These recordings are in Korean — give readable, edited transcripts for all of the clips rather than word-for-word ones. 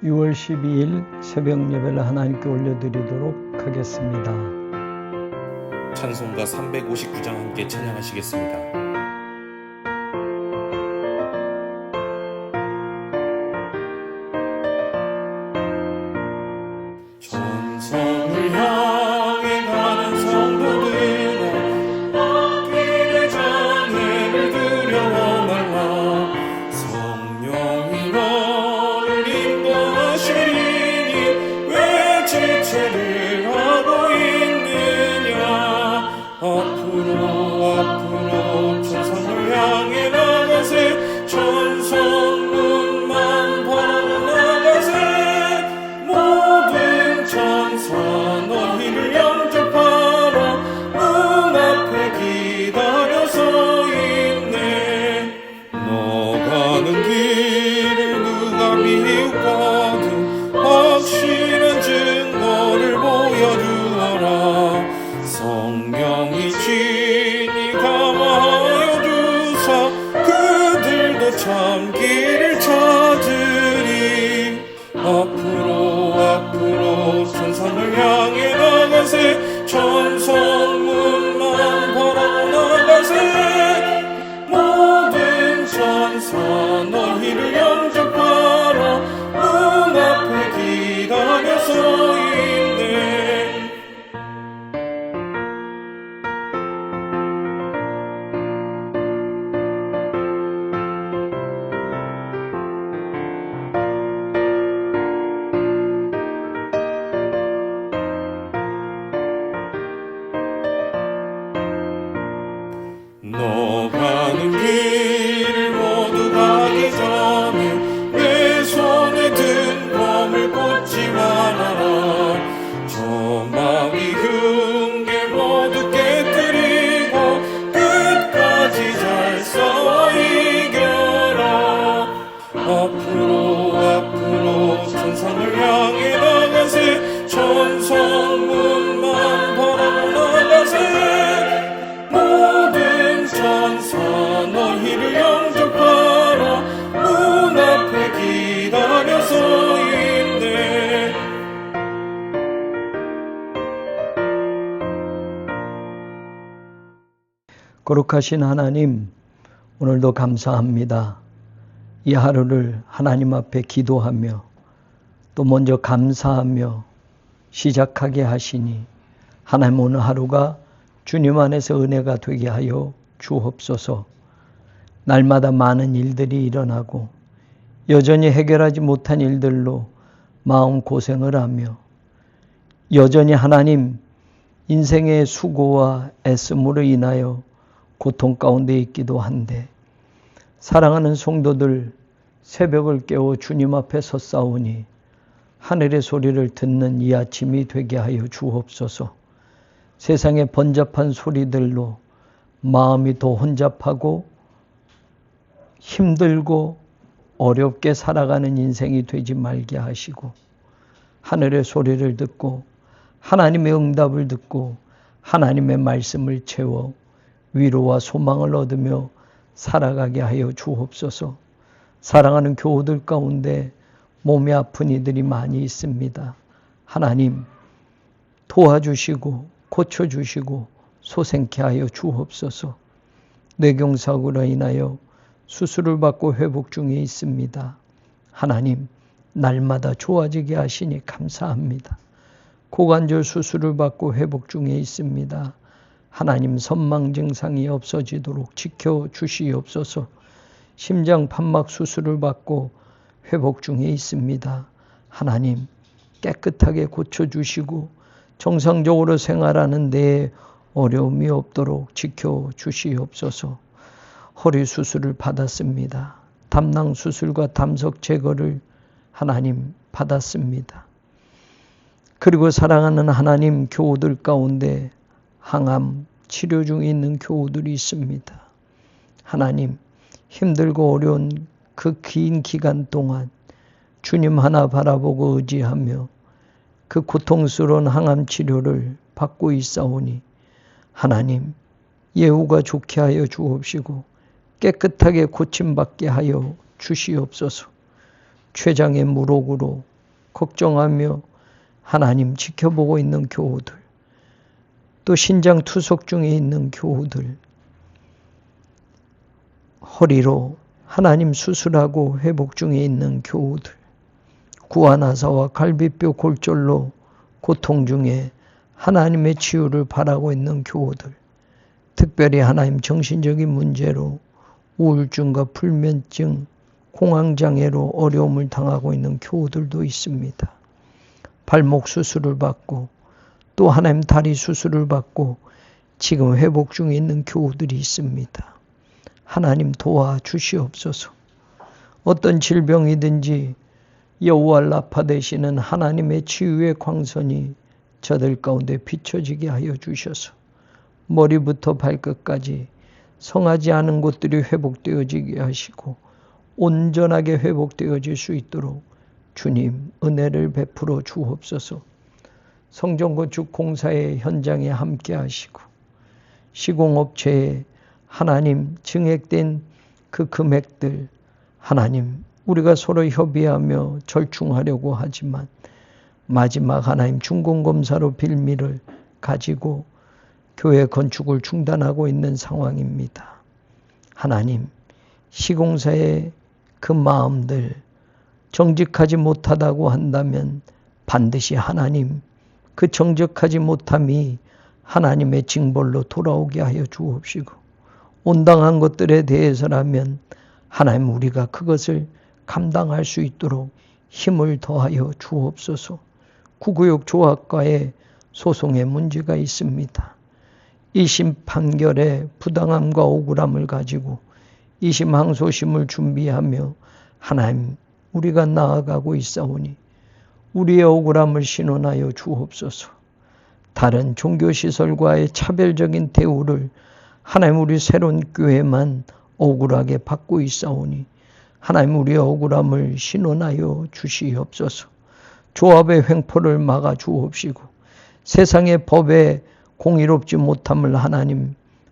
6월 12일 새벽 예배를 하나님께 올려드리도록 하겠습니다. 찬송가 359장 함께 찬양하시겠습니다. 천성을 향해 가는 성도들아, 길의 장애를 두려워 말라. 성령이 너를 인도하시니 왜 지체를 하고 있느냐. 앞으로 천성을 향해 나가세. 천성문만 바라나가세. 모든 천사 너희를 영접하러 문 앞에 기다려 서 있네. 너 가는 길을 누가 비웃거든 확실한 증거를 보여주어라. 성령이 진히 감화하여 주사 그들도 참 길을 찾으리. 앞으로 천성을 향해 나가세. 천성문만 바라나가세. 모든 천사 너희를 영접하러 문 앞에 기다려 서 있네. 너 가는 길을 모두 가기 전에 내 손에 든 검을 꽂지 말아라. 저마귀 흉계 모두 깨뜨리고 끝까지 잘 싸워 이겨라. 앞으로 천성을 향해 나가세. 천성문만 바라나가세. 모든 천사 너희를 영접하러 문 앞에 기다려 서 있네. 거룩하신 하나님, 오늘도 감사합니다. 이 하루를 하나님 앞에 기도하며 또 먼저 감사하며 시작하게 하시니 하나님 오늘 하루가 주님 안에서 은혜가 되게 하여 주옵소서. 날마다 많은 일들이 일어나고 여전히 해결하지 못한 일들로 마음고생을 하며 여전히 하나님 인생의 수고와 애씀으로 인하여 고통 가운데 있기도 한데 사랑하는 성도들 새벽을 깨워 주님 앞에 섰사오니 하늘의 소리를 듣는 이 아침이 되게 하여 주옵소서. 세상의 번잡한 소리들로 마음이 더 혼잡하고 힘들고 어렵게 살아가는 인생이 되지 말게 하시고 하늘의 소리를 듣고 하나님의 응답을 듣고 하나님의 말씀을 채워 위로와 소망을 얻으며 살아가게 하여 주옵소서. 사랑하는 교우들 가운데 몸이 아픈 이들이 많이 있습니다. 하나님 도와주시고 고쳐주시고 소생케 하여 주옵소서. 뇌경색으로 인하여 수술을 받고 회복 중에 있습니다. 하나님 날마다 좋아지게 하시니 감사합니다. 고관절 수술을 받고 회복 중에 있습니다. 하나님 선망 증상이 없어지도록 지켜주시옵소서. 심장 판막 수술을 받고 회복 중에 있습니다. 하나님 깨끗하게 고쳐주시고 정상적으로 생활하는 데에 어려움이 없도록 지켜주시옵소서. 허리 수술을 받았습니다. 담낭 수술과 담석 제거를 하나님 받았습니다. 그리고 사랑하는 하나님 교우들 가운데 항암 치료 중에 있는 교우들이 있습니다. 하나님 힘들고 어려운 그 긴 기간 동안 주님 하나 바라보고 의지하며 그 고통스러운 항암 치료를 받고 있사오니 하나님 예후가 좋게 하여 주옵시고 깨끗하게 고침받게 하여 주시옵소서. 췌장의 물혹으로 걱정하며 하나님 지켜보고 있는 교우들, 또 신장 투석 중에 있는 교우들, 허리로 하나님 수술하고 회복 중에 있는 교우들, 구안하사와 갈비뼈 골절로 고통 중에 하나님의 치유를 바라고 있는 교우들, 특별히 하나님 정신적인 문제로 우울증과 불면증, 공황장애로 어려움을 당하고 있는 교우들도 있습니다. 발목 수술을 받고 또 하나님 다리 수술을 받고 지금 회복 중에 있는 교우들이 있습니다. 하나님 도와주시옵소서. 어떤 질병이든지 여호와 라파 되시는 하나님의 치유의 광선이 저들 가운데 비춰지게 하여 주셔서 머리부터 발끝까지 성하지 않은 곳들이 회복되어지게 하시고 온전하게 회복되어질 수 있도록 주님 은혜를 베풀어 주옵소서. 성전건축 공사의 현장에 함께 하시고 시공업체에 하나님 증액된 그 금액들 하나님 우리가 서로 협의하며 절충하려고 하지만 마지막 하나님 중공검사로 빌미를 가지고 교회 건축을 중단하고 있는 상황입니다. 하나님 시공사의 그 마음들 정직하지 못하다고 한다면 반드시 하나님 그 정직하지 못함이 하나님의 징벌로 돌아오게 하여 주옵시고 온당한 것들에 대해서라면 하나님 우리가 그것을 감당할 수 있도록 힘을 더하여 주옵소서. 구구역 조합과의 소송의 문제가 있습니다. 2심 판결의 부당함과 억울함을 가지고 2심 항소심을 준비하며 하나님 우리가 나아가고 있사오니 우리의 억울함을 신원하여 주옵소서. 다른 종교시설과의 차별적인 대우를 하나님 우리 새로운 교회만 억울하게 받고 있사오니 하나님 우리의 억울함을 신원하여 주시옵소서. 조합의 횡포를 막아 주옵시고 세상의 법에 공의롭지 못함을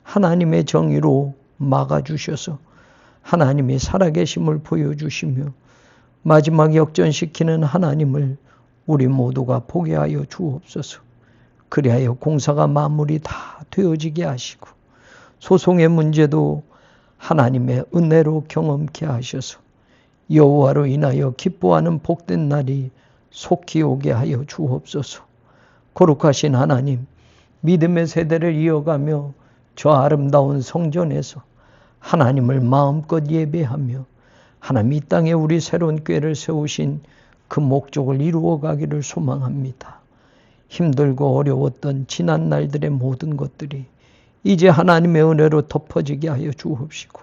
하나님의 정의로 막아 주셔서 하나님의 살아계심을 보여주시며 마지막 역전시키는 하나님을 우리 모두가 보게 하여 주옵소서. 그리하여 공사가 마무리 다 되어지게 하시고 소송의 문제도 하나님의 은혜로 경험케 하셔서 여호와로 인하여 기뻐하는 복된 날이 속히 오게 하여 주옵소서. 거룩하신 하나님, 믿음의 세대를 이어가며 저 아름다운 성전에서 하나님을 마음껏 예배하며 하나님 이 땅에 우리 새로운 꾀를 세우신 그 목적을 이루어 가기를 소망합니다. 힘들고 어려웠던 지난 날들의 모든 것들이 이제 하나님의 은혜로 덮어지게 하여 주옵시고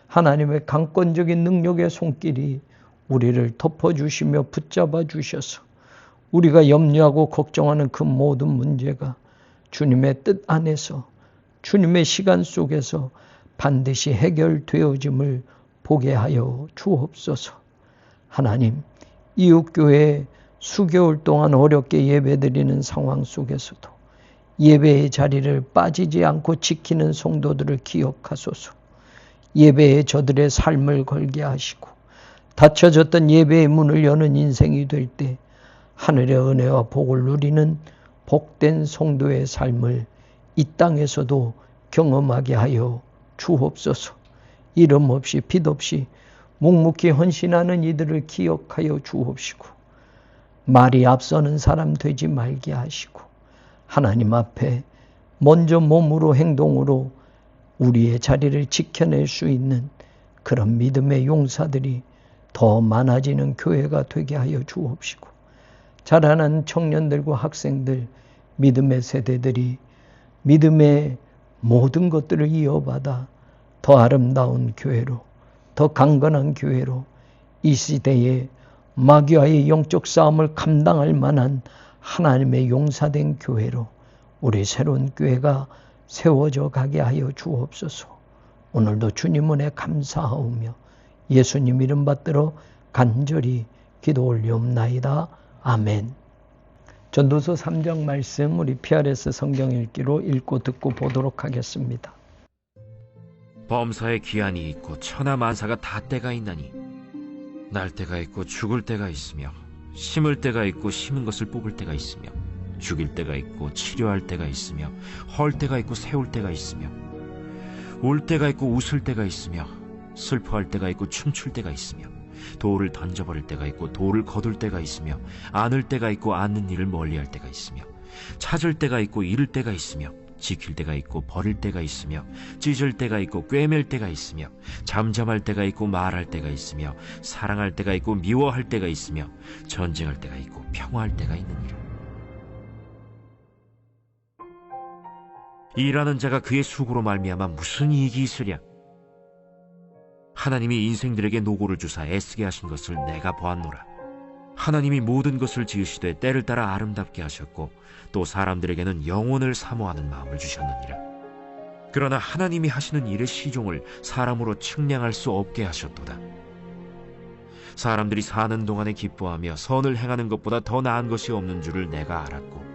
하나님의 강권적인 능력의 손길이 우리를 덮어주시며 붙잡아 주셔서 우리가 염려하고 걱정하는 그 모든 문제가 주님의 뜻 안에서 주님의 시간 속에서 반드시 해결되어짐을 보게 하여 주옵소서. 하나님, 이웃교회에 수개월 동안 어렵게 예배드리는 상황 속에서도 예배의 자리를 빠지지 않고 지키는 성도들을 기억하소서. 예배에 저들의 삶을 걸게 하시고 닫혀졌던 예배의 문을 여는 인생이 될 때 하늘의 은혜와 복을 누리는 복된 성도의 삶을 이 땅에서도 경험하게 하여 주옵소서. 이름 없이 빛 없이 묵묵히 헌신하는 이들을 기억하여 주옵시고 말이 앞서는 사람 되지 말게 하시고 하나님 앞에 먼저 몸으로 행동으로 우리의 자리를 지켜낼 수 있는 그런 믿음의 용사들이 더 많아지는 교회가 되게 하여 주옵시고 자라난 청년들과 학생들, 믿음의 세대들이 믿음의 모든 것들을 이어받아 더 아름다운 교회로, 더 강건한 교회로 이 시대에 마귀와의 영적 싸움을 감당할 만한 하나님의 용사된 교회로 우리 새로운 교회가 세워져 가게 하여 주옵소서. 오늘도 주님 은혜 감사하오며 예수님 이름 받들어 간절히 기도 올리옵나이다. 아멘. 전도서 3장 말씀 우리 PRS 성경 읽기로 읽고 듣고 보도록 하겠습니다. 범사에 기한이 있고 천하 만사가 다 때가 있나니 날 때가 있고 죽을 때가 있으며 심을 때가 있고 심은 것을 뽑을 때가 있으며 죽일 때가 있고 치료할 때가 있으며 헐 때가 있고 세울 때가 있으며 울 때가 있고 웃을 때가 있으며 슬퍼할 때가 있고 춤출 때가 있으며 돌을 던져버릴 때가 있고 돌을 거둘 때가 있으며 안을 때가 있고 안는 일을 멀리할 때가 있으며 찾을 때가 있고 잃을 때가 있으며 지킬 때가 있고 버릴 때가 있으며 찢을 때가 있고 꿰맬 때가 있으며 잠잠할 때가 있고 말할 때가 있으며 사랑할 때가 있고 미워할 때가 있으며 전쟁할 때가 있고 평화할 때가 있느니라. 일하는 자가 그의 수고로 말미암아 무슨 이익이 있으랴. 하나님이 인생들에게 노고를 주사 애쓰게 하신 것을 내가 보았노라. 하나님이 모든 것을 지으시되 때를 따라 아름답게 하셨고 또 사람들에게는 영혼을 사모하는 마음을 주셨느니라. 그러나 하나님이 하시는 일의 시종을 사람으로 측량할 수 없게 하셨도다. 사람들이 사는 동안에 기뻐하며 선을 행하는 것보다 더 나은 것이 없는 줄을 내가 알았고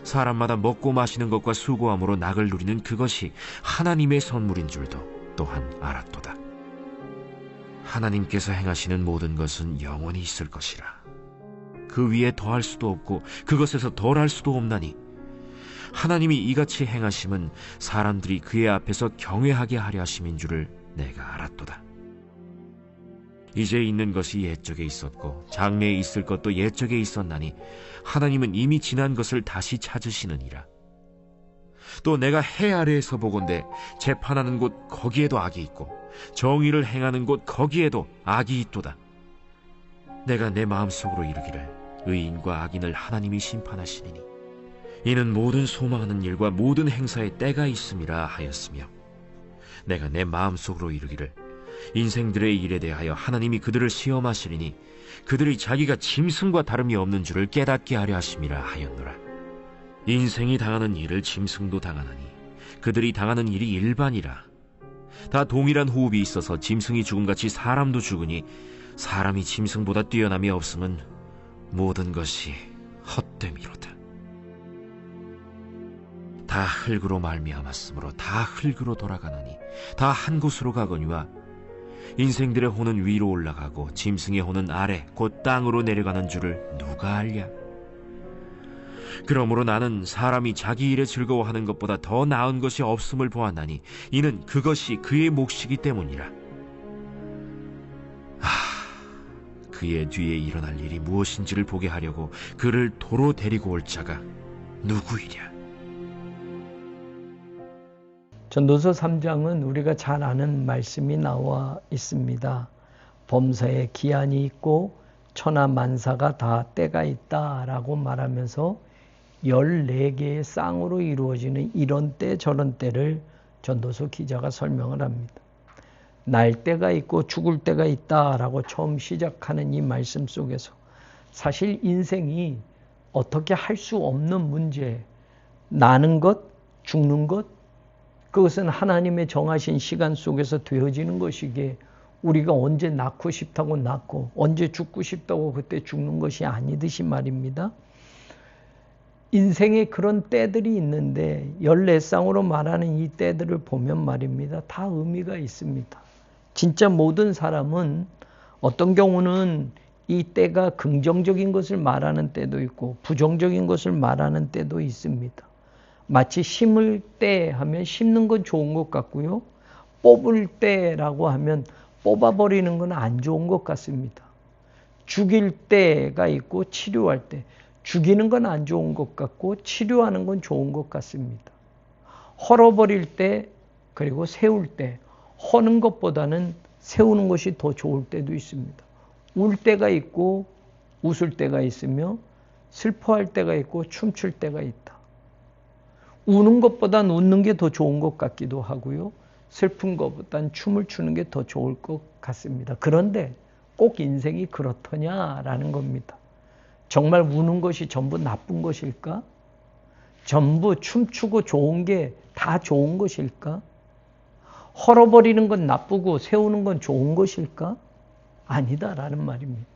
사람마다 먹고 마시는 것과 수고함으로 낙을 누리는 그것이 하나님의 선물인 줄도 또한 알았도다. 하나님께서 행하시는 모든 것은 영원히 있을 것이라. 그 위에 더할 수도 없고 그것에서 덜할 수도 없나니 하나님이 이같이 행하심은 사람들이 그의 앞에서 경외하게 하려 하심인 줄을 내가 알았도다. 이제 있는 것이 옛적에 있었고 장래에 있을 것도 옛적에 있었나니 하나님은 이미 지난 것을 다시 찾으시느니라. 또 내가 해 아래에서 보건대 재판하는 곳 거기에도 악이 있고 정의를 행하는 곳 거기에도 악이 있도다. 내가 내 마음속으로 이르기를 의인과 악인을 하나님이 심판하시리니 이는 모든 소망하는 일과 모든 행사에 때가 있음이라 하였으며 내가 내 마음속으로 이르기를 인생들의 일에 대하여 하나님이 그들을 시험하시리니 그들이 자기가 짐승과 다름이 없는 줄을 깨닫게 하려 하심이라 하였노라. 인생이 당하는 일을 짐승도 당하나니 그들이 당하는 일이 일반이라. 다 동일한 호흡이 있어서 짐승이 죽음같이 사람도 죽으니 사람이 짐승보다 뛰어남이 없음은 모든 것이 헛됨이로다. 다 흙으로 말미암았으므로 다 흙으로 돌아가느니 다 한 곳으로 가거니와 인생들의 혼은 위로 올라가고 짐승의 혼은 아래 곧 땅으로 내려가는 줄을 누가 알랴. 그러므로 나는 사람이 자기 일에 즐거워하는 것보다 더 나은 것이 없음을 보았나니 이는 그것이 그의 몫이기 때문이라. 그의 뒤에 일어날 일이 무엇인지를 보게 하려고 그를 도로 데리고 올 자가 누구이랴. 전도서 3장은 우리가 잘 아는 말씀이 나와 있습니다. 범사에 기한이 있고 천하 만사가 다 때가 있다라고 말하면서 14개의 쌍으로 이루어지는 이런 때 저런 때를 전도서 기자가 설명을 합니다. 날 때가 있고 죽을 때가 있다라고 처음 시작하는 이 말씀 속에서 사실 인생이 어떻게 할 수 없는 문제, 나는 것, 죽는 것, 그것은 하나님의 정하신 시간 속에서 되어지는 것이기에 우리가 언제 낳고 싶다고 낳고 언제 죽고 싶다고 그때 죽는 것이 아니듯이 말입니다. 인생에 그런 때들이 있는데 14쌍으로 말하는 이 때들을 보면 말입니다. 다 의미가 있습니다. 진짜 모든 사람은 어떤 경우는 이 때가 긍정적인 것을 말하는 때도 있고 부정적인 것을 말하는 때도 있습니다. 마치 심을 때 하면 심는 건 좋은 것 같고요. 뽑을 때라고 하면 뽑아버리는 건 안 좋은 것 같습니다. 죽일 때가 있고 치료할 때. 죽이는 건 안 좋은 것 같고 치료하는 건 좋은 것 같습니다. 헐어버릴 때 그리고 세울 때. 허는 것보다는 세우는 것이 더 좋을 때도 있습니다. 울 때가 있고 웃을 때가 있으며 슬퍼할 때가 있고 춤출 때가 있다. 우는 것보단 웃는 게 더 좋은 것 같기도 하고요. 슬픈 것보단 춤을 추는 게 더 좋을 것 같습니다. 그런데 꼭 인생이 그렇더냐라는 겁니다. 정말 우는 것이 전부 나쁜 것일까? 전부 춤추고 좋은 게 다 좋은 것일까? 헐어버리는 건 나쁘고 세우는 건 좋은 것일까? 아니다라는 말입니다.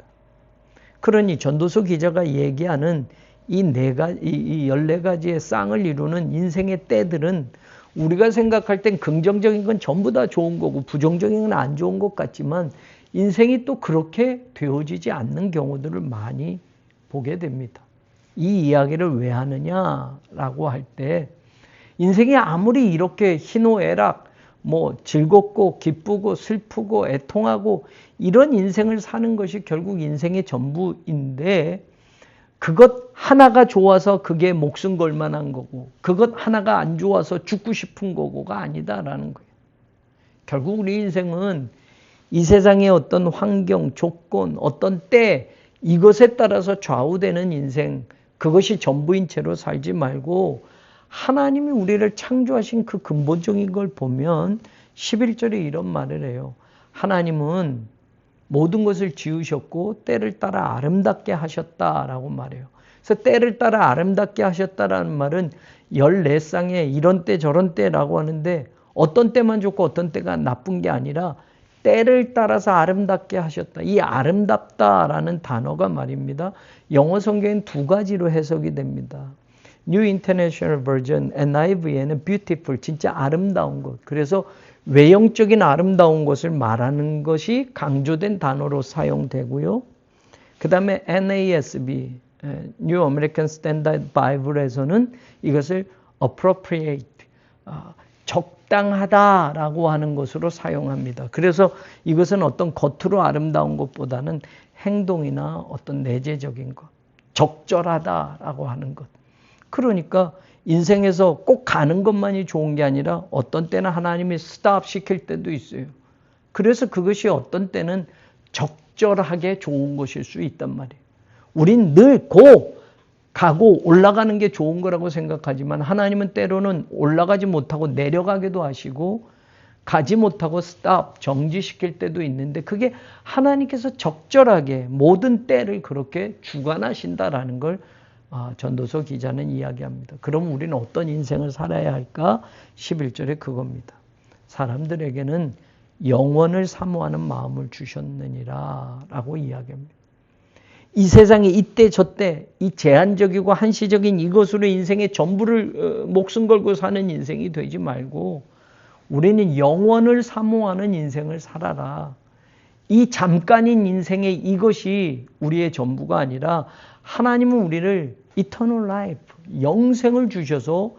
그러니 전도서 기자가 얘기하는 이 14가지의 쌍을 이루는 인생의 때들은 우리가 생각할 땐 긍정적인 건 전부 다 좋은 거고 부정적인 건 안 좋은 것 같지만 인생이 또 그렇게 되어지지 않는 경우들을 많이 보게 됩니다. 이 이야기를 왜 하느냐라고 할 때 인생이 아무리 이렇게 희노애락 뭐 즐겁고 기쁘고 슬프고 애통하고 이런 인생을 사는 것이 결국 인생의 전부인데 그것 하나가 좋아서 그게 목숨 걸 만한 거고 그것 하나가 안 좋아서 죽고 싶은 거고가 아니다라는 거예요. 결국 우리 인생은 이 세상의 어떤 환경, 조건, 어떤 때 이것에 따라서 좌우되는 인생 그것이 전부인 채로 살지 말고 하나님이 우리를 창조하신 그 근본적인 걸 보면 11절에 이런 말을 해요. 하나님은 모든 것을 지으셨고 때를 따라 아름답게 하셨다라고 말해요. 그래서 때를 따라 아름답게 하셨다라는 말은 14쌍에 이런 때 저런 때라고 하는데 어떤 때만 좋고 어떤 때가 나쁜 게 아니라 때를 따라서 아름답게 하셨다. 이 아름답다라는 단어가 말입니다. 영어 성경엔 두 가지로 해석이 됩니다. New International Version, NIV에는 beautiful, 진짜 아름다운 것. 그래서 외형적인 아름다운 것을 말하는 것이 강조된 단어로 사용되고요. 그 다음에 NASB, New American Standard Bible에서는 이것을 appropriate, 적당하다라고 하는 것으로 사용합니다. 그래서 이것은 어떤 겉으로 아름다운 것보다는 행동이나 어떤 내재적인 것, 적절하다라고 하는 것. 그러니까 인생에서 꼭 가는 것만이 좋은 게 아니라 어떤 때는 하나님이 스탑 시킬 때도 있어요. 그래서 그것이 어떤 때는 적절하게 좋은 것일 수 있단 말이에요. 우린 늘 가고 올라가는 게 좋은 거라고 생각하지만 하나님은 때로는 올라가지 못하고 내려가기도 하시고 가지 못하고 스탑, 정지시킬 때도 있는데 그게 하나님께서 적절하게 모든 때를 그렇게 주관하신다라는 걸 전도서 기자는 이야기합니다. 그럼 우리는 어떤 인생을 살아야 할까? 11절에 그겁니다. 사람들에게는 영원을 사모하는 마음을 주셨느니라 라고 이야기합니다. 이 세상에 이때 저때 이 제한적이고 한시적인 이것으로 인생의 전부를 목숨 걸고 사는 인생이 되지 말고 우리는 영원을 사모하는 인생을 살아라. 이 잠깐인 인생의 이것이 우리의 전부가 아니라 하나님은 우리를 eternal life, 영생을 주셔서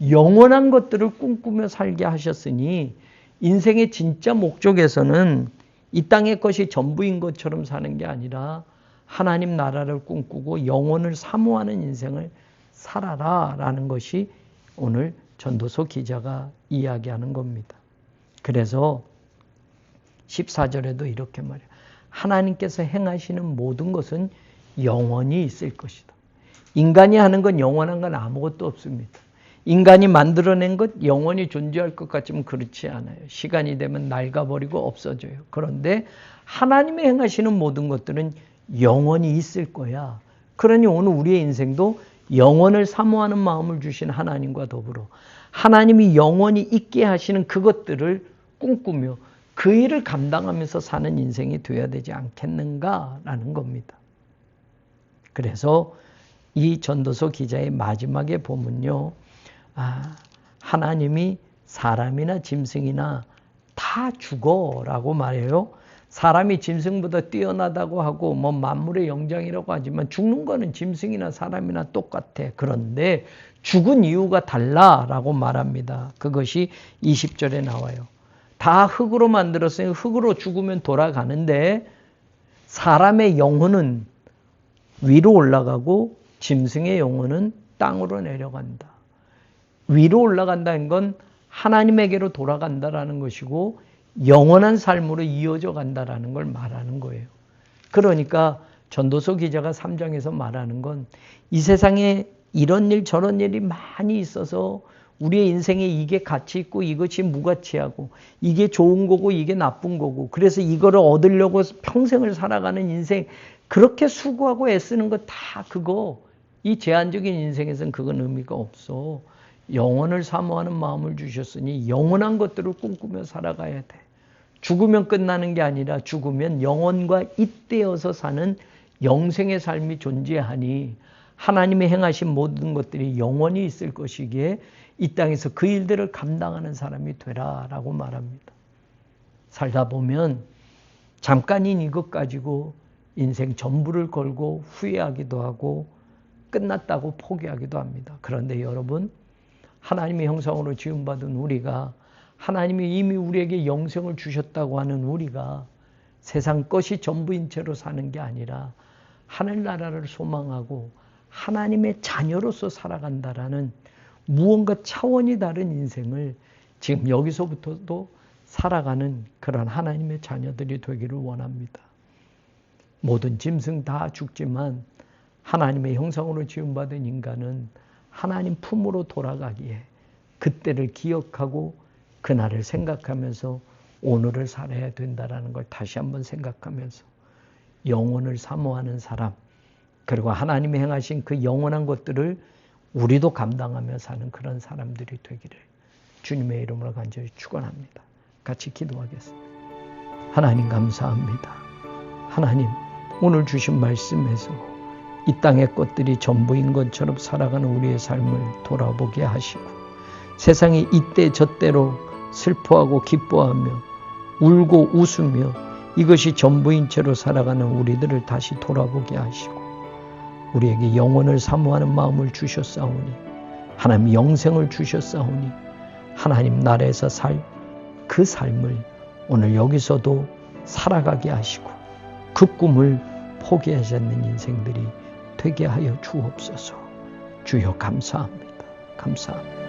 영원한 것들을 꿈꾸며 살게 하셨으니 인생의 진짜 목적에서는 이 땅의 것이 전부인 것처럼 사는 게 아니라 하나님 나라를 꿈꾸고 영혼을 사모하는 인생을 살아라 라는 것이 오늘 전도서 기자가 이야기하는 겁니다. 그래서 14절에도 이렇게 말해요. 하나님께서 행하시는 모든 것은 영원히 있을 것이다. 인간이 하는 건 영원한 건 아무것도 없습니다. 인간이 만들어낸 것 영원히 존재할 것 같지만 그렇지 않아요. 시간이 되면 낡아버리고 없어져요. 그런데 하나님의 행하시는 모든 것들은 영원히 있을 거야. 그러니 오늘 우리의 인생도 영원을 사모하는 마음을 주신 하나님과 더불어 하나님이 영원히 있게 하시는 그것들을 꿈꾸며 그 일을 감당하면서 사는 인생이 되어야 되지 않겠는가라는 겁니다. 그래서 이 전도서 기자의 마지막에 보면요. 하나님이 사람이나 짐승이나 다 죽어라고 말해요. 사람이 짐승보다 뛰어나다고 하고 뭐 만물의 영장이라고 하지만 죽는 거는 짐승이나 사람이나 똑같아. 그런데 죽은 이유가 달라라고 말합니다. 그것이 20절에 나와요. 다 흙으로 만들었으니 흙으로 죽으면 돌아가는데 사람의 영혼은 위로 올라가고 짐승의 영혼은 땅으로 내려간다. 위로 올라간다는 건 하나님에게로 돌아간다라는 것이고 영원한 삶으로 이어져 간다라는 걸 말하는 거예요. 그러니까 전도서 기자가 3장에서 말하는 건 이 세상에 이런 일 저런 일이 많이 있어서 우리의 인생에 이게 가치 있고 이것이 무가치하고 이게 좋은 거고 이게 나쁜 거고 그래서 이거를 얻으려고 평생을 살아가는 인생 그렇게 수고하고 애쓰는 거 다 그거 이 제한적인 인생에서는 그건 의미가 없어. 영원을 사모하는 마음을 주셨으니 영원한 것들을 꿈꾸며 살아가야 돼. 죽으면 끝나는 게 아니라 죽으면 영원과 잇대어서 사는 영생의 삶이 존재하니 하나님이 행하신 모든 것들이 영원히 있을 것이기에 이 땅에서 그 일들을 감당하는 사람이 되라라고 말합니다. 살다 보면 잠깐인 이것 가지고 인생 전부를 걸고 후회하기도 하고 끝났다고 포기하기도 합니다. 그런데 여러분, 하나님의 형상으로 지음받은 우리가, 하나님이 이미 우리에게 영생을 주셨다고 하는 우리가 세상 것이 전부인 채로 사는 게 아니라 하늘나라를 소망하고 하나님의 자녀로서 살아간다라는 무언가 차원이 다른 인생을 지금 여기서부터도 살아가는 그런 하나님의 자녀들이 되기를 원합니다. 모든 짐승 다 죽지만 하나님의 형상으로 지음받은 인간은 하나님 품으로 돌아가기에 그때를 기억하고 그날을 생각하면서 오늘을 살아야 된다는 걸 다시 한번 생각하면서 영원을 사모하는 사람, 그리고 하나님이 행하신 그 영원한 것들을 우리도 감당하며 사는 그런 사람들이 되기를 주님의 이름으로 간절히 축원합니다. 같이 기도하겠습니다. 하나님 감사합니다. 하나님, 오늘 주신 말씀에서 이 땅의 것들이 전부인 것처럼 살아가는 우리의 삶을 돌아보게 하시고 세상이 이때 저때로 슬퍼하고 기뻐하며 울고 웃으며 이것이 전부인 채로 살아가는 우리들을 다시 돌아보게 하시고 우리에게 영혼을 사모하는 마음을 주셨사오니 하나님 영생을 주셨사오니 하나님 나라에서 살 그 삶을 오늘 여기서도 살아가게 하시고 그 꿈을 포기하지 않는 인생들이 되게 하여 주옵소서. 주여 감사합니다. 감사합니다.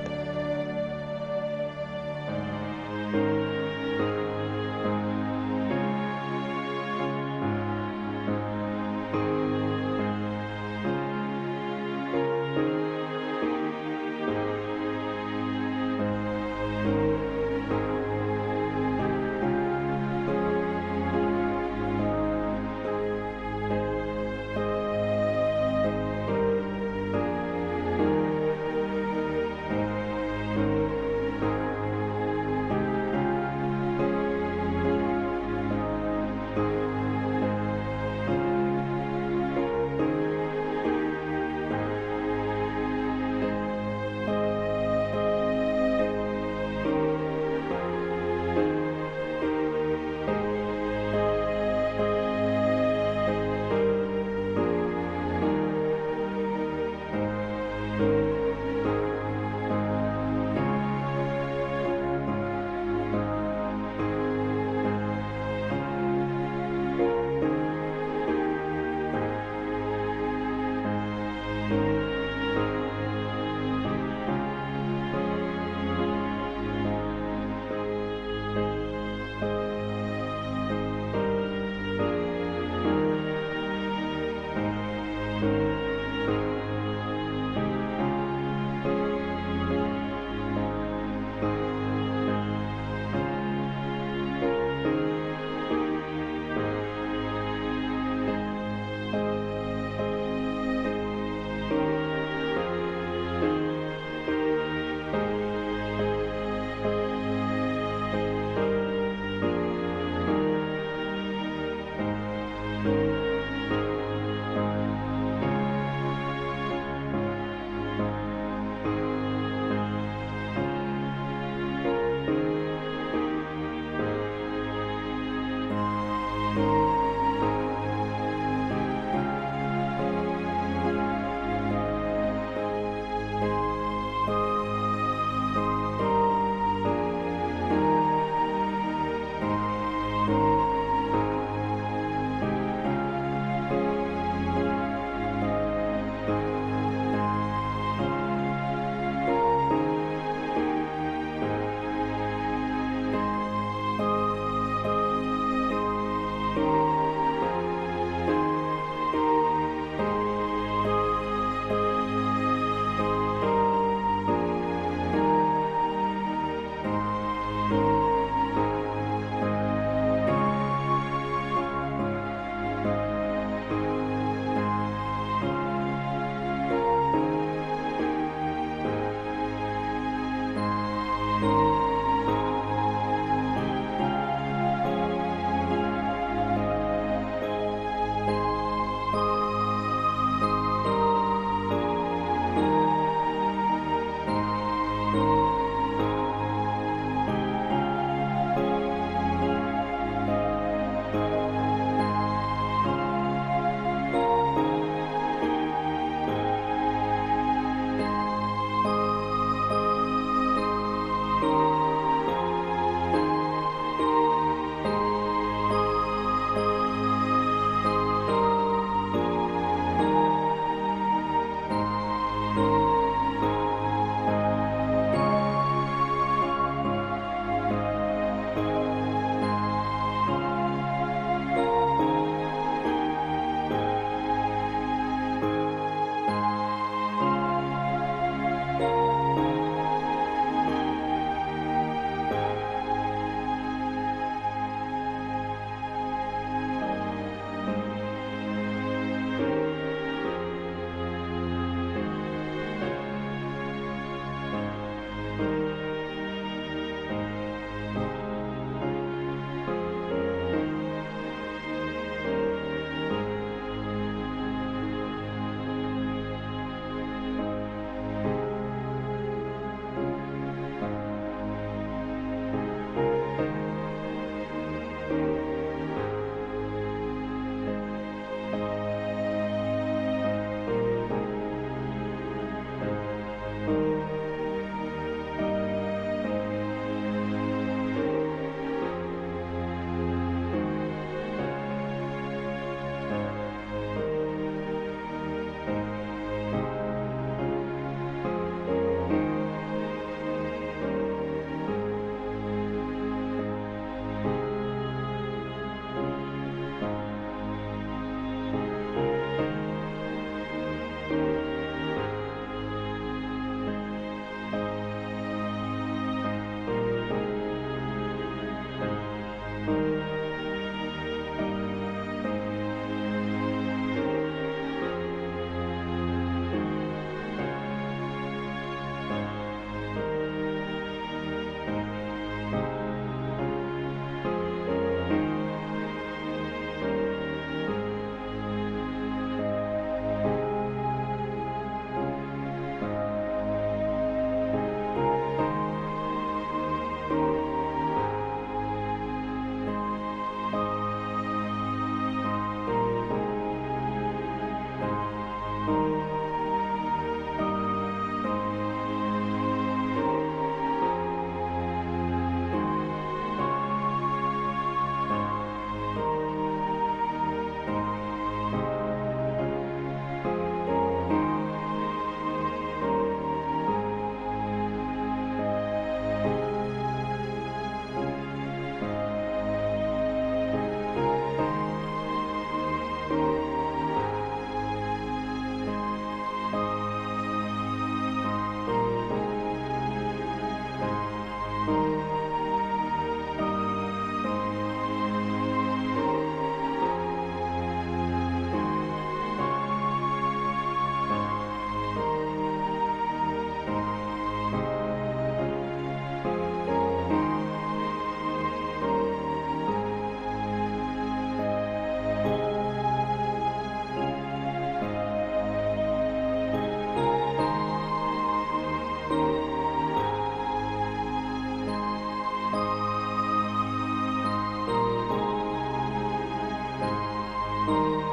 것이라.